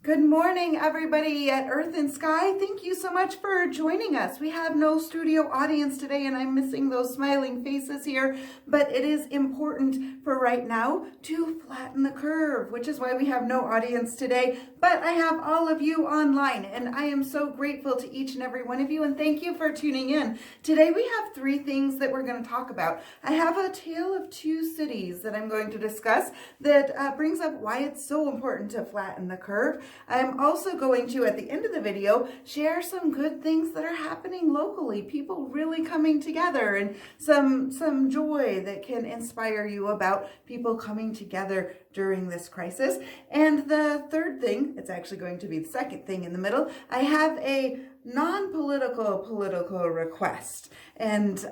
Good morning, everybody at Earth and Sky. Thank you so much for joining us. We have no studio audience today, and I'm missing those smiling faces here, but it is important for right now to flatten the curve, which is why we have no audience today. But I have all of you online, and I am so grateful to each and every one of you, and thank you for tuning in. Today we have three things that we're going to talk about. I have a tale of two cities that I'm going to discuss that brings up why it's so important to flatten the curve. I'm also going to, at the end of the video, share some good things that are happening locally, people really coming together, and some joy that can inspire you about people coming together during this crisis. And the third thing, it's actually going to be the second thing in the middle, I have a non-political political request. And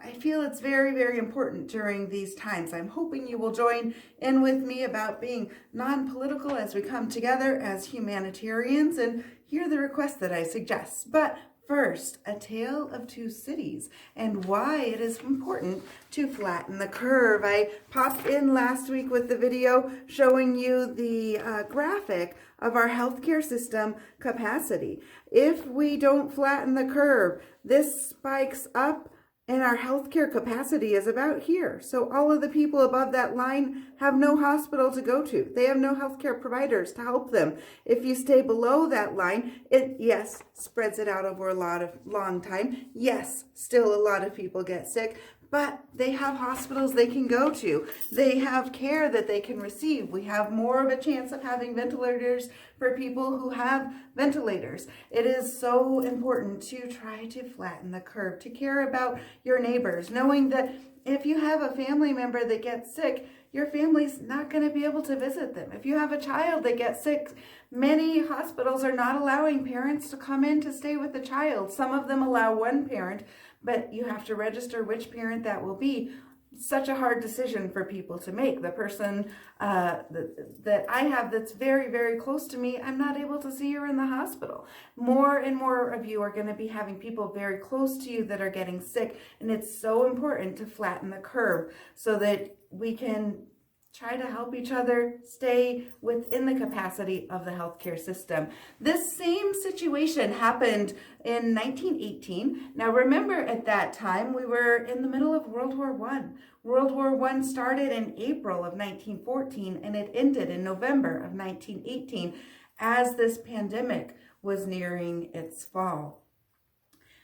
I feel it's very, very important during these times. I'm hoping you will join in with me about being non-political as we come together as humanitarians and hear the request that I suggest. But first, a tale of two cities and why it is important to flatten the curve. I popped in last week with the video showing you the graphic of our healthcare system capacity. If we don't flatten the curve, this spikes up and our healthcare capacity is about here. So all of the people above that line have no hospital to go to. They have no healthcare providers to help them. If you stay below that line, it, yes, spreads it out over a long time. Yes, still a lot of people get sick, but they have hospitals they can go to. They have care that they can receive. We have more of a chance of having ventilators for people who have ventilators. It is so important to try to flatten the curve, to care about your neighbors, knowing that if you have a family member that gets sick, your family's not going to be able to visit them. If you have a child that gets sick, many hospitals are not allowing parents to come in to stay with the child. Some of them allow one parent, but you have to register which parent that will be. Such a hard decision for people to make. The person that I have that's very, very close to me, I'm not able to see her in the hospital. More and more of you are going to be having people very close to you that are getting sick, and it's so important to flatten the curve so that we can try to help each other stay within the capacity of the healthcare system. This same situation happened in 1918. Now remember, at that time we were in the middle of World War I. World War I started in April of 1914 and it ended in November of 1918 as this pandemic was nearing its fall.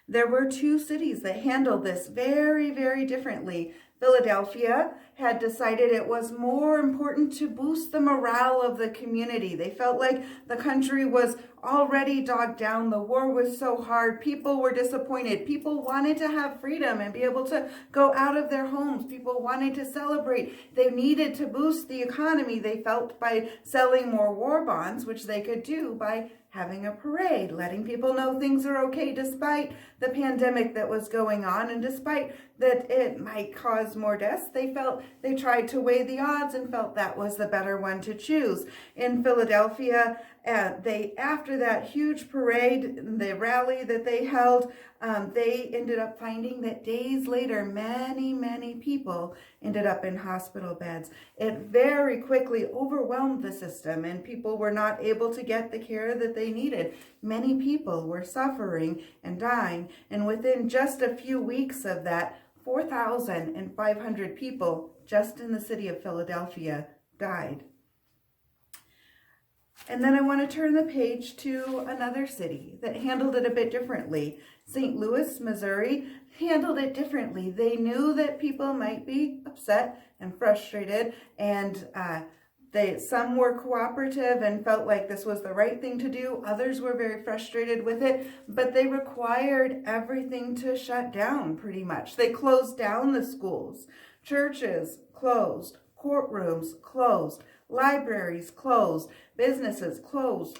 There were two cities that handled this very, very differently. Philadelphia had decided it was more important to boost the morale of the community. They felt like the country was already dogged down. The war was so hard. People were disappointed. People wanted to have freedom and be able to go out of their homes. People wanted to celebrate. They needed to boost the economy, they felt, by selling more war bonds, which they could do by having a parade, letting people know things are okay despite the pandemic that was going on, and despite that it might cause more deaths, they tried to weigh the odds and felt that was the better one to choose. In Philadelphia, after that huge parade, the rally that they held, they ended up finding that days later, many, many people ended up in hospital beds. It very quickly overwhelmed the system, and people were not able to get the care that they needed. Many people were suffering and dying, and within just a few weeks of that, 4,500 people just in the city of Philadelphia died. And then I want to turn the page to another city that handled it a bit differently. St. Louis, Missouri handled it differently. They knew that people might be upset and frustrated, and some were cooperative and felt like this was the right thing to do. Others were very frustrated with it, but they required everything to shut down pretty much. They closed down the schools, churches closed, courtrooms closed, libraries closed, businesses closed.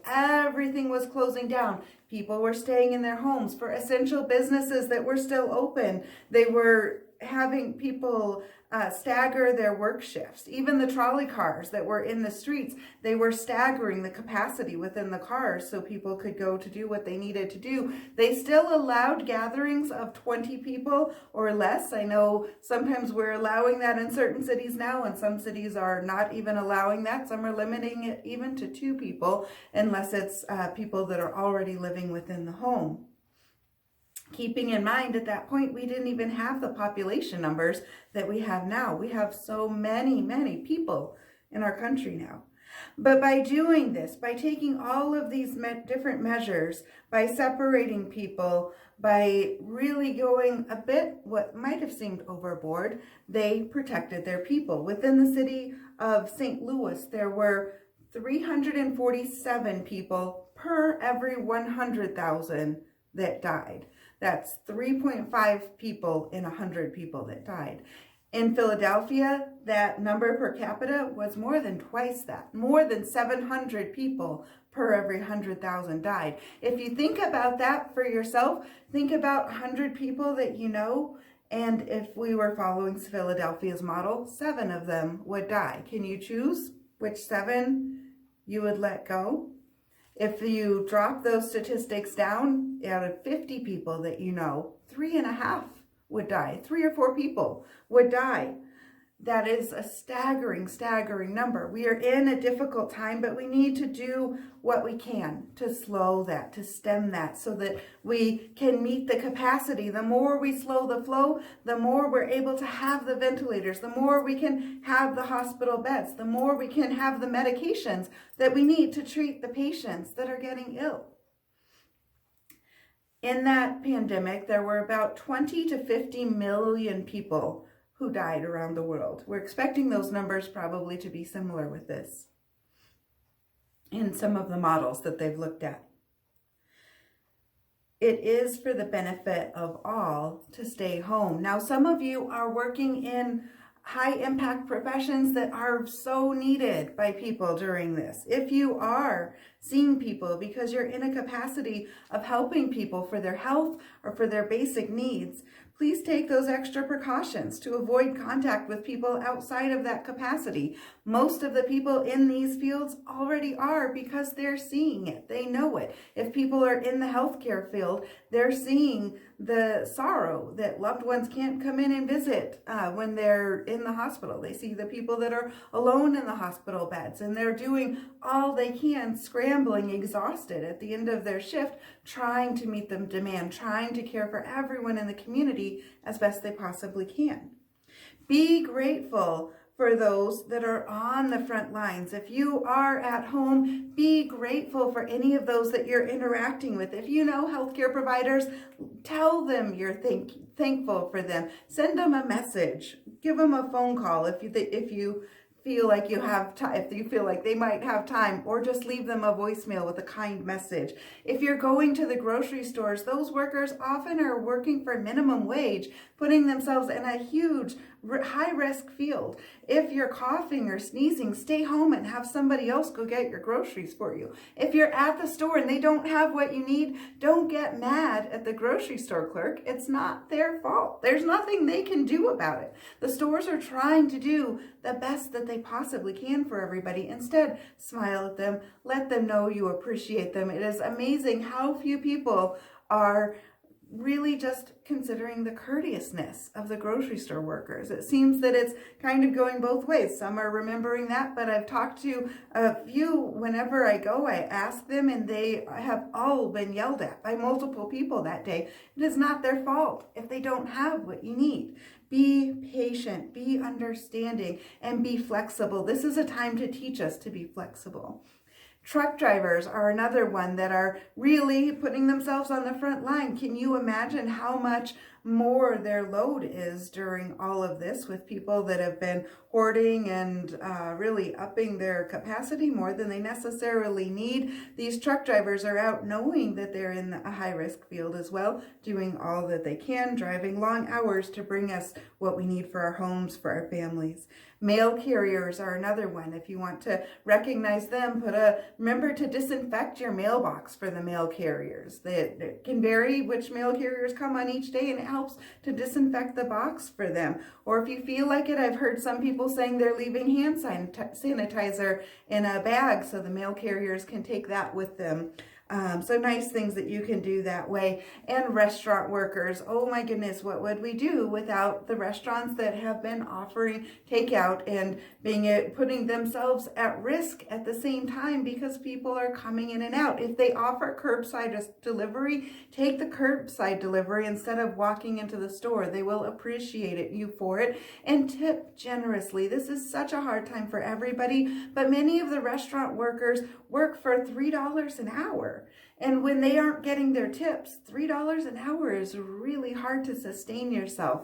Everything was closing down. People were staying in their homes. For essential businesses that were still open, they were having people stagger their work shifts. Even the trolley cars that were in the streets, they were staggering the capacity within the cars so people could go to do what they needed to do. They still allowed gatherings of 20 people or less. I know sometimes we're allowing that in certain cities now, and some cities are not even allowing that. Some are limiting it even to 2 people, unless it's people that are already living within the home. Keeping in mind at that point, we didn't even have the population numbers that we have now. We have so many people in our country now. But by doing this, by taking all of these different measures, by separating people, by really going a bit what might have seemed overboard, they protected their people. Within the city of St. Louis, there were 347 people per every 100,000 that died. That's 3.5 people in 100 people that died. In Philadelphia, that number per capita was more than twice that. More than 700 people per every 100,000 died. If you think about that for yourself, think about 100 people that you know, and if we were following Philadelphia's model, 7 of them would die. Can you choose which 7 you would let go? If you drop those statistics down, out of 50 people that you know, 3.5 would die. 3 or 4 people would die. That is a staggering number. We are in a difficult time, but we need to do what we can to slow that, to stem that, so that we can meet the capacity. The more we slow the flow, the more we're able to have the ventilators, the more we can have the hospital beds, the more we can have the medications that we need to treat the patients that are getting ill. In that pandemic, there were about 20 to 50 million people who died around the world. We're expecting those numbers probably to be similar with this in some of the models that they've looked at. It is for the benefit of all to stay home. Now, some of you are working in high impact professions that are so needed by people during this. If you are seeing people because you're in a capacity of helping people for their health or for their basic needs, please take those extra precautions to avoid contact with people outside of that capacity. Most of the people in these fields already are, because they're seeing it. They know it. If people are in the healthcare field, they're seeing the sorrow that loved ones can't come in and visit when they're in the hospital. They see the people that are alone in the hospital beds, and they're doing all they can, scrambling, exhausted at the end of their shift, trying to meet the demand, trying to care for everyone in the community as best they possibly can. Be grateful for those that are on the front lines. If you are at home, be grateful for any of those that you're interacting with. If you know healthcare providers, tell them you're thankful for them. Send them a message. Give them a phone call if you feel like you have time, if you feel like they might have time, or just leave them a voicemail with a kind message. If you're going to the grocery stores, those workers often are working for minimum wage, putting themselves in a huge high-risk field. If you're coughing or sneezing, stay home and have somebody else go get your groceries for you. If you're at the store and they don't have what you need, don't get mad at the grocery store clerk. It's not their fault. There's nothing they can do about it. The stores are trying to do the best that they possibly can for everybody. Instead, smile at them. Let them know you appreciate them. It is amazing how few people are really just considering the courteousness of the grocery store workers. It seems that it's kind of going both ways. Some are remembering that, but I've talked to a few whenever I go, I ask them, and they have all been yelled at by multiple people that day. It is not their fault if they don't have what you need. Be patient, be understanding, and be flexible. This is a time to teach us to be flexible. Truck drivers are another one that are really putting themselves on the front line. Can you imagine how much more their load is during all of this, with people that have been hoarding and really upping their capacity more than they necessarily need? These truck drivers are out knowing that they're in a high-risk field as well, doing all that they can, driving long hours to bring us what we need for our homes, for our families. Mail carriers are another one. If you want to recognize them, remember to disinfect your mailbox for the mail carriers. It can vary which mail carriers come on each day, and it helps to disinfect the box for them. Or if you feel like it, I've heard some people saying they're leaving hand sanitizer in a bag so the mail carriers can take that with them. So nice things that you can do that way. And restaurant workers, oh my goodness, what would we do without the restaurants that have been offering takeout and putting themselves at risk at the same time because people are coming in and out. If they offer curbside delivery, take the curbside delivery instead of walking into the store. They will appreciate you for it, and tip generously. This is such a hard time for everybody, but many of the restaurant workers work for $3 an hour. And when they aren't getting their tips, $3 an hour is really hard to sustain yourself.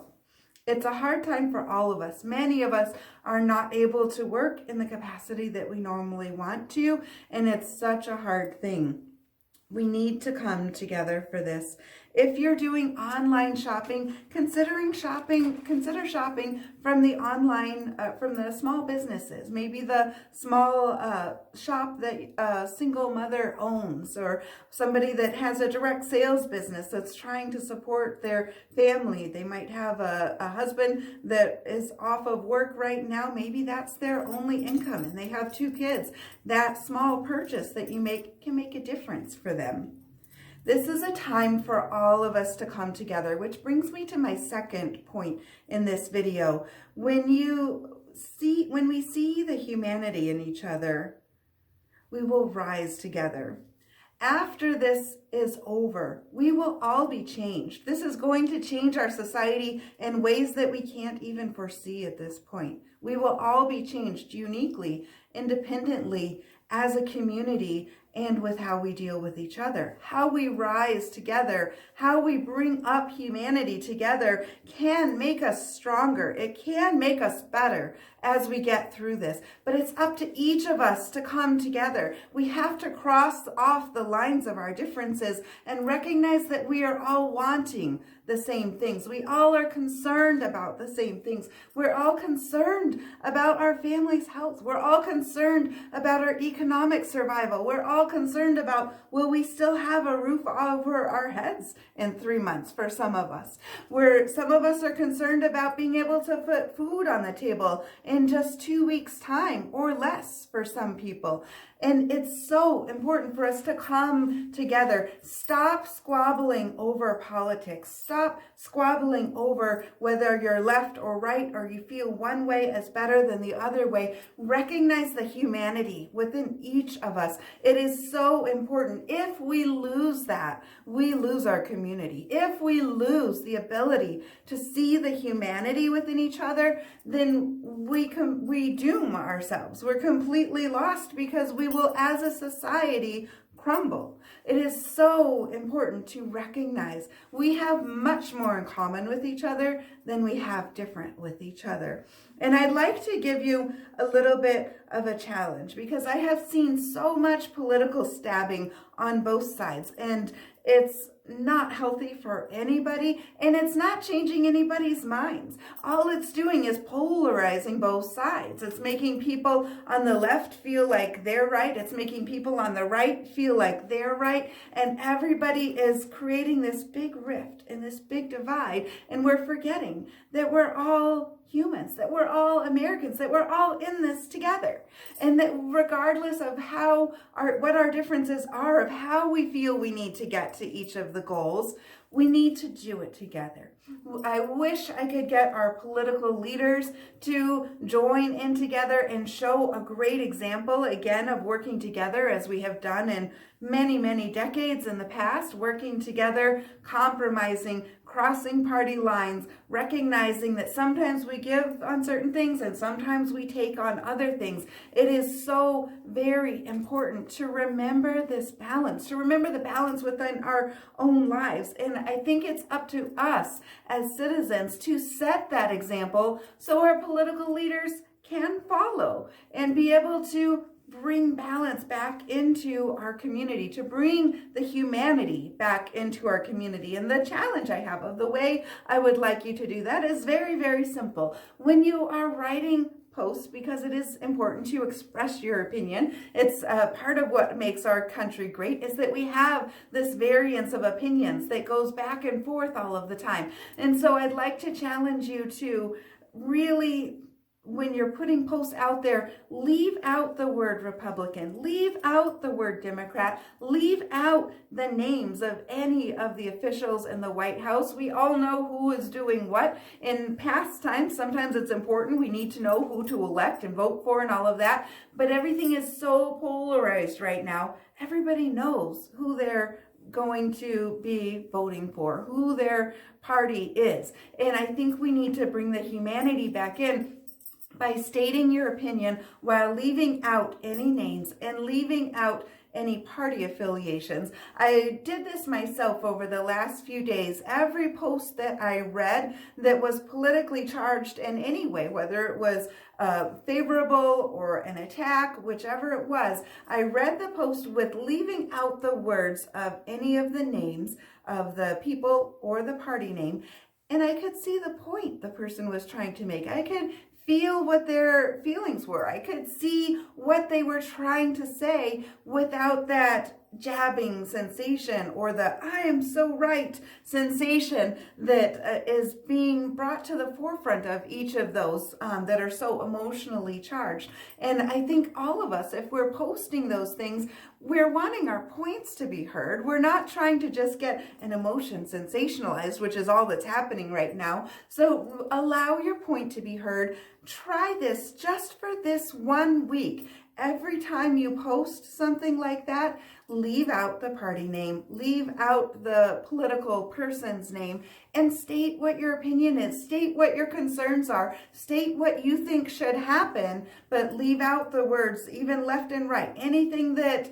It's a hard time for all of us. Many of us are not able to work in the capacity that we normally want to, and it's such a hard thing. We need to come together for this. If you're doing online shopping, consider shopping from the online, from the small businesses, maybe the small shop that a single mother owns, or somebody that has a direct sales business that's trying to support their family. They might have a husband that is off of work right now. Maybe that's their only income and they have 2 kids. That small purchase that you make can make a difference for them. This is a time for all of us to come together, which brings me to my second point in this video. When we see the humanity in each other, we will rise together. After this is over, we will all be changed. This is going to change our society in ways that we can't even foresee at this point. We will all be changed uniquely, independently, as a community, and with how we deal with each other. How we rise together, how we bring up humanity together can make us stronger. It can make us better as we get through this. But it's up to each of us to come together. We have to cross off the lines of our differences and recognize that we are all wanting the same things. We all are concerned about the same things. We're all concerned about our family's health. We're all concerned about our economic survival. We're all concerned about, will we still have a roof over our heads in 3 months for some of us? Some of us are concerned about being able to put food on the table in just 2 weeks' time or less for some people. And it's so important for us to come together. Stop squabbling over politics. Stop squabbling over whether you're left or right, or you feel one way is better than the other way. Recognize the humanity within each of us. It is so important. If we lose that, we lose our community. If we lose the ability to see the humanity within each other, then we doom ourselves. We're completely lost because we will, as a society, crumble. It is so important to recognize we have much more in common with each other than we have different with each other. And I'd like to give you a little bit of a challenge because I have seen so much political stabbing on both sides, and it's not healthy for anybody, and it's not changing anybody's minds. All it's doing is polarizing both sides. It's making people on the left feel like they're right. It's making people on the right feel like they're right. And everybody is creating this big rift and this big divide. And we're forgetting that we're all humans, that we're all Americans, that we're all in this together. And that regardless of what our differences are, of how we feel we need to get to each of the goals, we need to do it together. I wish I could get our political leaders to join in together and show a great example, again, of working together as we have done in many, many decades in the past, working together, compromising, crossing party lines, recognizing that sometimes we give on certain things and sometimes we take on other things. It is so very important to remember this balance, to remember the balance within our own lives. And I think it's up to us as citizens to set that example so our political leaders can follow and be able to bring balance back into our community, to bring the humanity back into our community. And the challenge I have of the way I would like you to do that is very, very simple. When you are writing posts because it is important to express your opinion. It's part of what makes our country great is that we have this variance of opinions that goes back and forth all of the time. And so I'd like to challenge you to really, when you're putting posts out there, leave out the word Republican, leave out the word Democrat, leave out the names of any of the officials in the White House. We all know who is doing what. In past times, sometimes it's important. We need to know who to elect and vote for and all of that. But everything is so polarized right now. Everybody knows who they're going to be voting for, who their party is. And I think we need to bring the humanity back in by stating your opinion while leaving out any names and leaving out any party affiliations. I did this myself over the last few days. Every post that I read that was politically charged in any way, whether it was favorable or an attack, whichever it was, I read the post with leaving out the words of any of the names of the people or the party name. And I could see the point the person was trying to make. I could feel what their feelings were. I could see what they were trying to say without that jabbing sensation or the I am so right sensation that is being brought to the forefront of each of those that are so emotionally charged. And I think all of us, if we're posting those things, we're wanting our points to be heard. We're not trying to just get an emotion sensationalized, which is all that's happening right now. So allow your point to be heard. Try this just for this 1 week. Every time you post something like that, leave out the party name, leave out the political person's name, and state what your opinion is, state what your concerns are, state what you think should happen, but leave out the words, even left and right. Anything that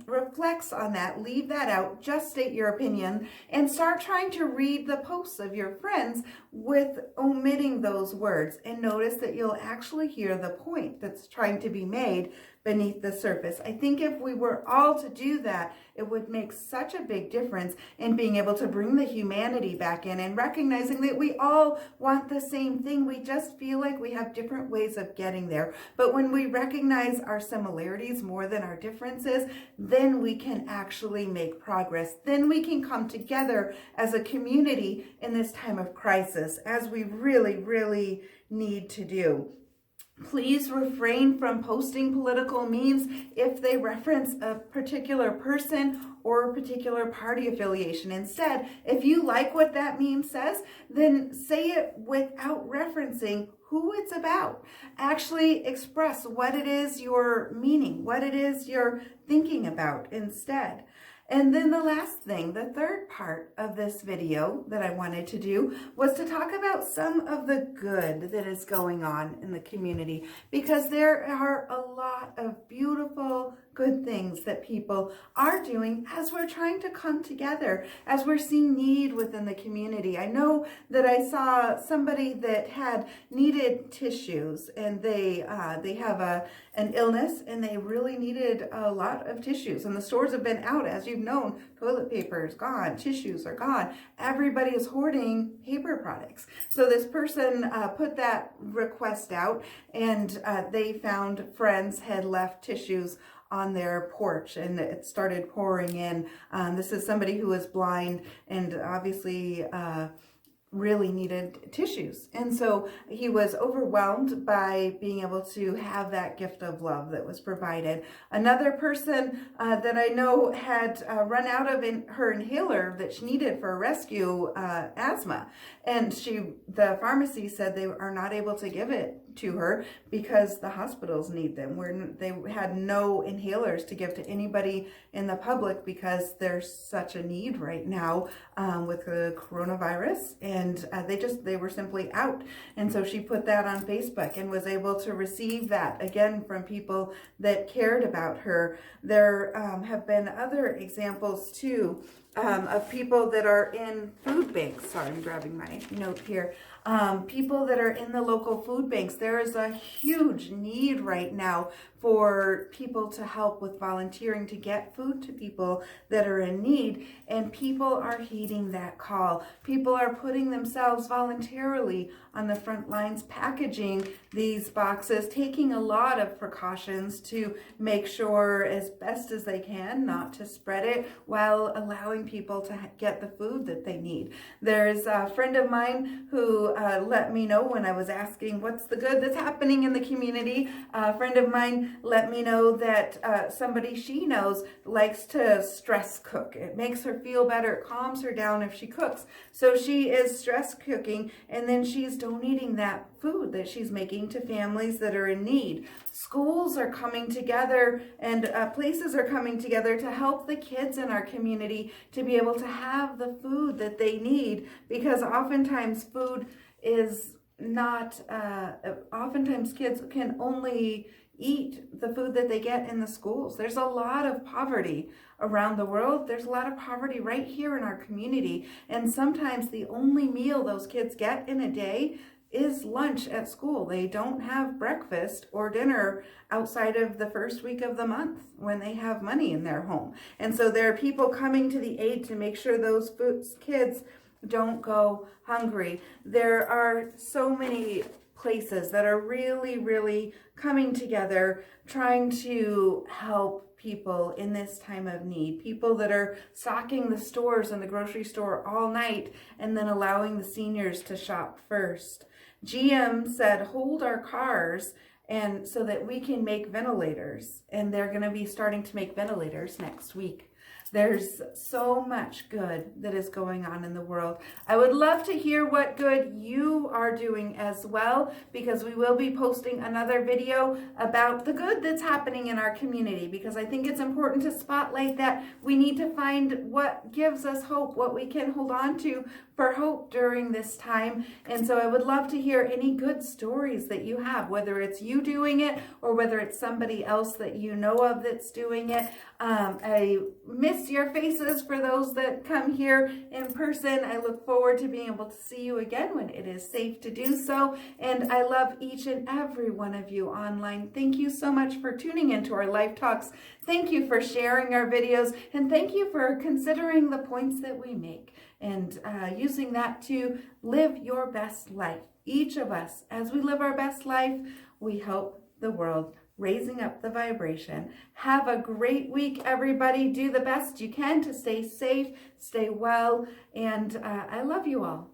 reflects on that, leave that out, just state your opinion, and start trying to read the posts of your friends with omitting those words, and notice that you'll actually hear the point that's trying to be made beneath the surface. I think if we were all to do that, it would make such a big difference in being able to bring the humanity back in and recognizing that we all want the same thing. We just feel like we have different ways of getting there. But when we recognize our similarities more than our differences, then we can actually make progress. Then we can come together as a community in this time of crisis, as we really, really need to do. Please refrain from posting political memes if they reference a particular person or a particular party affiliation. Instead, if you like what that meme says, then say it without referencing who it's about. Actually express what it is you're meaning, what it is you're thinking about instead. And then the last thing, the third part of this video that I wanted to do was to talk about some of the good that is going on in the community, because there are a lot of beautiful, good things that people are doing as we're trying to come together, as we're seeing need within the community. I know that I saw somebody that had needed tissues, and they have an illness, and they really needed a lot of tissues, and the stores have been out, as you've known. Toilet paper is gone, tissues are gone. Everybody is hoarding paper products. So this person put that request out, and they found friends had left tissues on their porch, and it started pouring in. This is somebody who is blind and obviously really needed tissues. And so he was overwhelmed by being able to have that gift of love that was provided. Another person that I know had run out of her inhaler that she needed for rescue asthma. And the pharmacy said they are not able to give it to her because the hospitals need them. They had no inhalers to give to anybody in the public because there's such a need right now with the coronavirus, and they were simply out. And so she put that on Facebook and was able to receive that again from people that cared about her. There have been other examples too of people that are in food banks. Sorry, I'm grabbing my note here. People that are in the local food banks. There is a huge need right now for people to help with volunteering to get food to people that are in need. And people are heeding that call. People are putting themselves voluntarily on the front lines, packaging these boxes, taking a lot of precautions to make sure as best as they can not to spread it while allowing people to get the food that they need. There's a friend of mine who let me know when I was asking what's the good that's happening in the community. A friend of mine let me know that somebody she knows likes to stress cook. It makes her feel better. It calms her down if she cooks. So she is stress cooking, and then she's donating that food that she's making to families that are in need. Schools are coming together, and places are coming together to help the kids in our community to be able to have the food that they need, because oftentimes food is not, oftentimes kids can only eat the food that they get in the schools. There's a lot of poverty around the world. There's a lot of poverty right here in our community. And sometimes the only meal those kids get in a day is lunch at school. They don't have breakfast or dinner outside of the first week of the month when they have money in their home. And so there are people coming to the aid to make sure those kids don't go hungry. There are so many places that are really coming together, trying to help people in this time of need. People that are stocking the stores and the grocery store all night and then allowing the seniors to shop first. GM said, hold our cars, and so that we can make ventilators. And they're going to be starting to make ventilators next week. There's so much good that is going on in the world. I would love to hear what good you are doing as well, because we will be posting another video about the good that's happening in our community, because I think it's important to spotlight that we need to find what gives us hope, what we can hold on to for hope during this time. And so I would love to hear any good stories that you have, whether it's you doing it or whether it's somebody else that you know of that's doing it. I miss your faces for those that come here in person. I look forward to being able to see you again when it is safe to do so. And I love each and every one of you online. Thank you so much for tuning into our live talks. Thank you for sharing our videos, and thank you for considering the points that we make and using that to live your best life. Each of us, as we live our best life, we help the world, raising up the vibration. Have a great week, everybody. Do the best you can to stay safe, stay well, and I love you all.